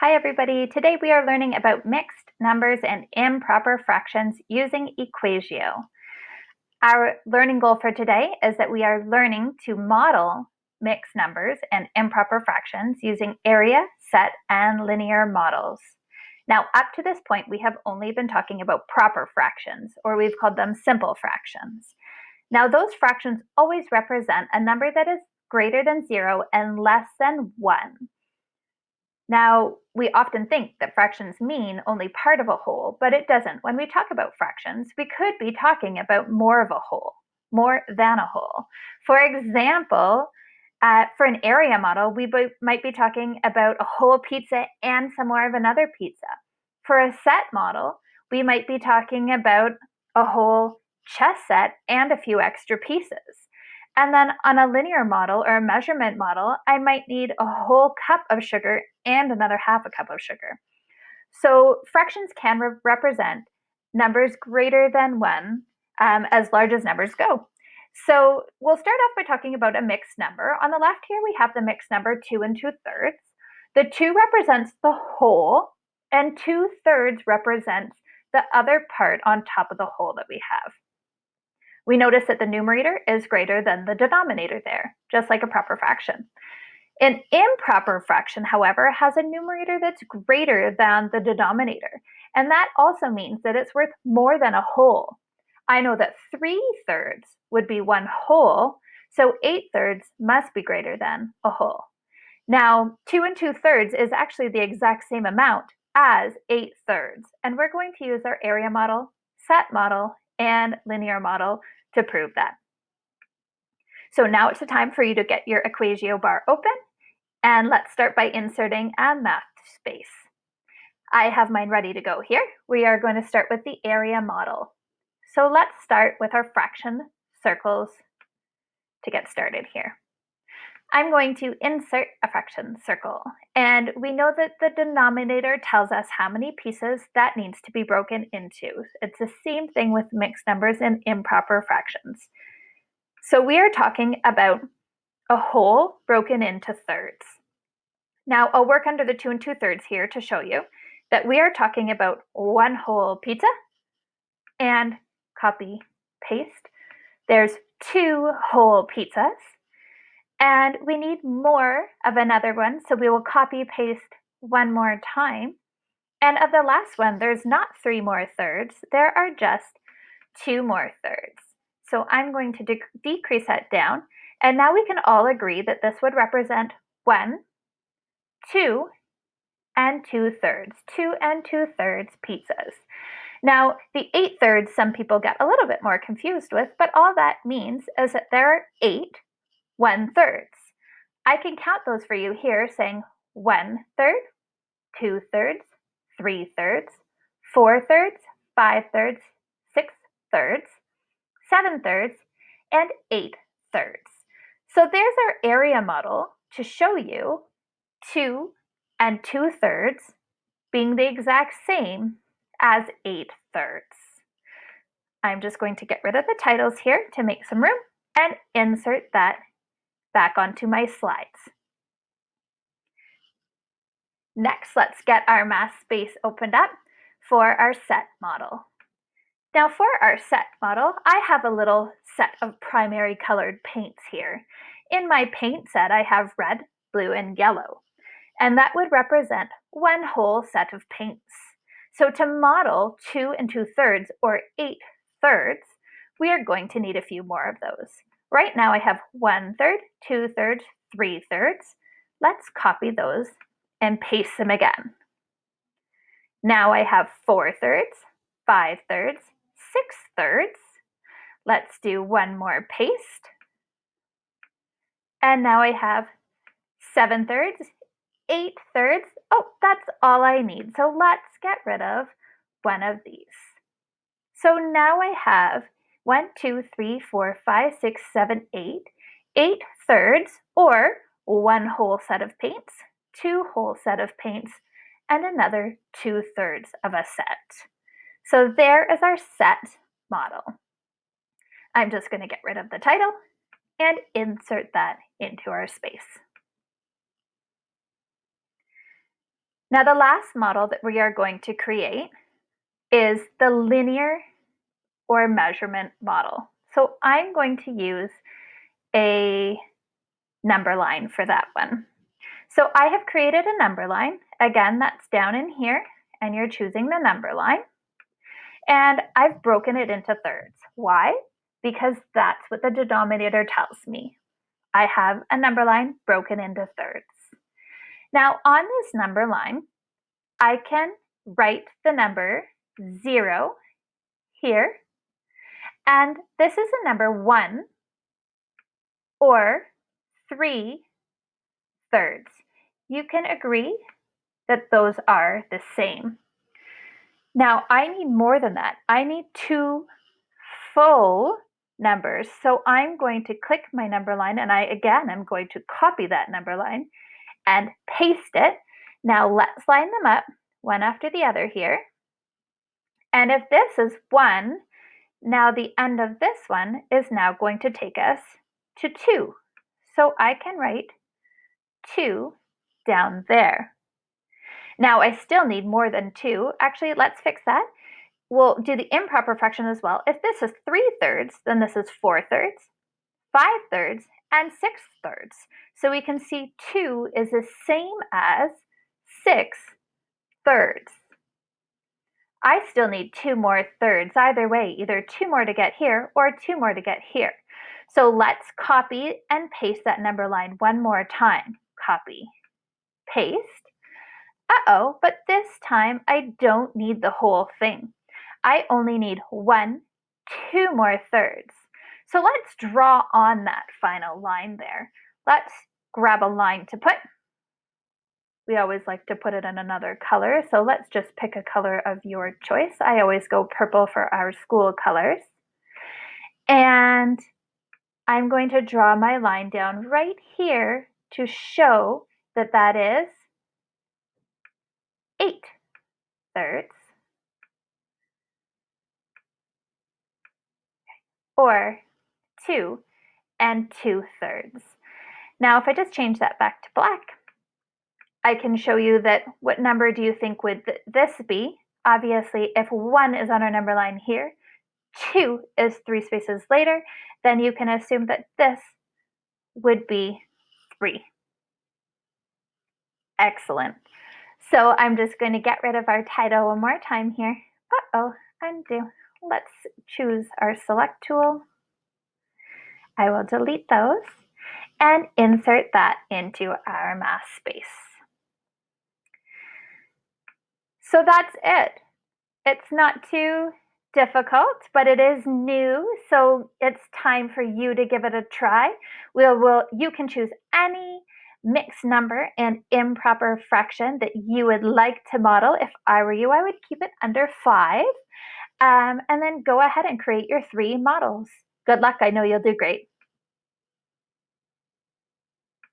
Hi everybody, today we are learning about mixed numbers and improper fractions using Equatio. Our learning goal for today is that we are learning to model mixed numbers and improper fractions using area, set, and linear models. Now, up to this point, we have only been talking about proper fractions, or we've called them simple fractions. Now, those fractions always represent a number that is greater than 0 and less than 1. Now, we often think that fractions mean only part of a whole, but it doesn't. When we talk about fractions, we could be talking about more of a whole, more than a whole. For example, for an area model, we might be talking about a whole pizza and some more of another pizza. For a set model, we might be talking about a whole chess set and a few extra pieces. And then on a linear model or a measurement model, I might need a whole cup of sugar and another half a cup of sugar. So fractions can represent numbers greater than 1, as large as numbers go. So we'll start off by talking about a mixed number. On the left here, we have the mixed number 2 2/3. The 2 represents the whole, and 2/3 represents the other part on top of the whole that we have. We notice that the numerator is greater than the denominator there, just like a proper fraction. An improper fraction, however, has a numerator that's greater than the denominator, and that also means that it's worth more than a whole. I know that 3/3 would be 1 whole, so 8/3 must be greater than a whole. Now, 2 2/3 is actually the exact same amount as 8/3, and we're going to use our area model, set model, and linear model to prove that. So now it's the time for you to get your Equatio bar open, and let's start by inserting a math space. I have mine ready to go here. We are going to start with the area model. So let's start with our fraction circles to get started here. I'm going to insert a fraction circle, and we know that the denominator tells us how many pieces that needs to be broken into. It's the same thing with mixed numbers and improper fractions. So we are talking about a whole broken into thirds. Now I'll work under the 2 2/3 here to show you that we are talking about 1 whole pizza, and copy, paste. There's 2 whole pizzas, and we need more of another one, so we will copy paste one more time. And of the last one, there's not 3 more thirds, there are just 2 more thirds. So I'm going to decrease that down, and now we can all agree that this would represent 1, 2, and 2/3, 2 2/3 pizzas. Now, the 8/3 some people get a little bit more confused with, but all that means is that there are 8 1/3. I can count those for you here, saying 1/3, 2/3, 3/3, 4/3, 5/3, 6/3, 7/3, and 8/3. So there's our area model to show you 2 2/3 being the exact same as 8/3. I'm just going to get rid of the titles here to make some room and insert that back onto my slides. Next, let's get our math space opened up for our set model. Now for our set model, I have a little set of primary colored paints here. In my paint set, I have red, blue, and yellow, and that would represent 1 whole set of paints. So to model 2 2/3 or 8/3, we are going to need a few more of those. Right now I have 1/3, 2/3, 3/3. Let's copy those and paste them again. Now I have 4/3, 5/3, 6/3. Let's do one more paste. And now I have 7/3, 8/3. Oh, that's all I need. So let's get rid of one of these. So now I have 1, 2, 3, 4, 5, 6, 7, 8, 8/3, or 1 whole set of paints, 2 whole set of paints, and another 2/3 of a set. So there is our set model. I'm just going to get rid of the title and insert that into our space. Now the last model that we are going to create is the linear or measurement model. So I'm going to use a number line for that one. So I have created a number line. Again, that's down in here, and you're choosing the number line. And I've broken it into thirds. Why? Because that's what the denominator tells me. I have a number line broken into thirds. Now on this number line, I can write the number 0 here, and this is a number 1 or 3 thirds. You can agree that those are the same. Now I need more than that. I need 2 full numbers. So I'm going to click my number line, and I'm going to copy that number line and paste it. Now let's line them up one after the other here. And if this is 1, now the end of this one is now going to take us to 2. So I can write 2 down there. Now I still need more than 2. Actually, let's fix that. We'll do the improper fraction as well. If this is 3 thirds, then this is 4 thirds, 5 thirds, and 6 thirds. So we can see 2 is the same as 6 thirds. I still need 2 more thirds either way, either 2 more to get here or 2 more to get here. So let's copy and paste that number line one more time. Copy, paste. Uh-oh, but this time I don't need the whole thing. I only need 1, 2 more thirds. So let's draw on that final line there. Let's grab a line to put. We always like to put it in another color, so let's just pick a color of your choice. I always go purple for our school colors. And I'm going to draw my line down right here to show that that is 8 thirds, or 2 and 2 thirds. Now, if I just change that back to black, I can show you that what number do you think would this be? Obviously, if 1 is on our number line here, 2 is 3 spaces later, then you can assume that this would be 3. Excellent. So I'm just going to get rid of our title one more time here. Uh-oh, undo. Let's choose our select tool. I will delete those and insert that into our math space. So that's it. It's not too difficult, but it is new, so it's time for you to give it a try. You can choose any mixed number and improper fraction that you would like to model. If I were you, I would keep it under 5, and then go ahead and create your 3 models. Good luck, I know you'll do great.